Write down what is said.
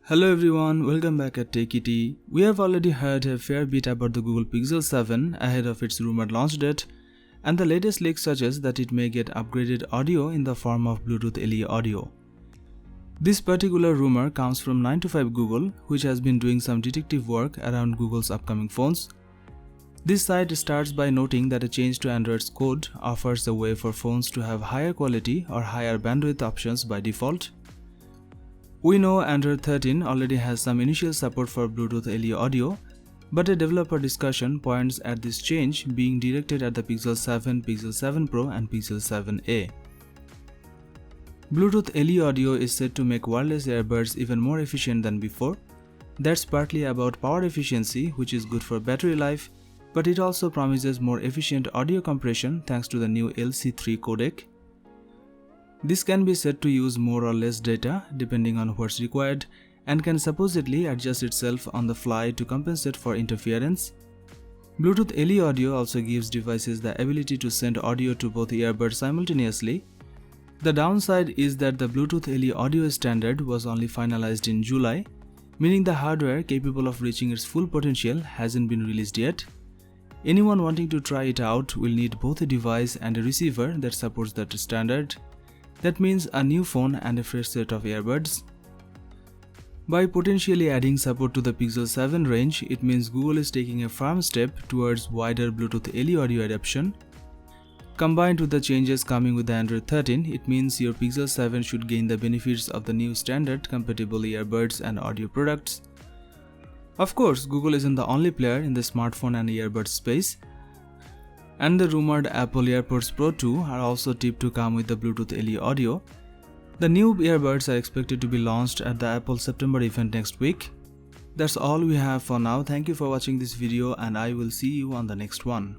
Hello everyone, welcome back at TechET. We have already heard a fair bit about the Google Pixel 7 ahead of its rumored launch date, and the latest leak suggests that it may get upgraded audio in the form of Bluetooth LE audio. This particular rumor comes from 9to5Google, which has been doing some detective work around Google's upcoming phones. This site starts by noting that a change to Android's code offers a way for phones to have higher quality or higher bandwidth options by default. We know Android 13 already has some initial support for Bluetooth LE audio, but a developer discussion points at this change being directed at the Pixel 7, Pixel 7 Pro and Pixel 7a. Bluetooth LE audio is said to make wireless earbuds even more efficient than before. That's partly about power efficiency, which is good for battery life, but it also promises more efficient audio compression thanks to the new LC3 codec. This can be said to use more or less data depending on what's required and can supposedly adjust itself on the fly to compensate for interference. Bluetooth LE audio also gives devices the ability to send audio to both earbuds simultaneously. The downside is that the Bluetooth LE audio standard was only finalized in July, meaning the hardware capable of reaching its full potential hasn't been released yet. Anyone wanting to try it out will need both a device and a receiver that supports that standard. That means a new phone and a fresh set of earbuds. By potentially adding support to the Pixel 7 range, it means Google is taking a firm step towards wider Bluetooth LE audio adoption. Combined with the changes coming with the Android 13, it means your Pixel 7 should gain the benefits of the new standard compatible earbuds and audio products. Of course, Google isn't the only player in the smartphone and earbud space, and the rumored Apple AirPods Pro 2 are also tipped to come with the Bluetooth LE audio. The new earbuds are expected to be launched at the Apple September event next week. That's all we have for now. Thank you for watching this video and I will see you on the next one.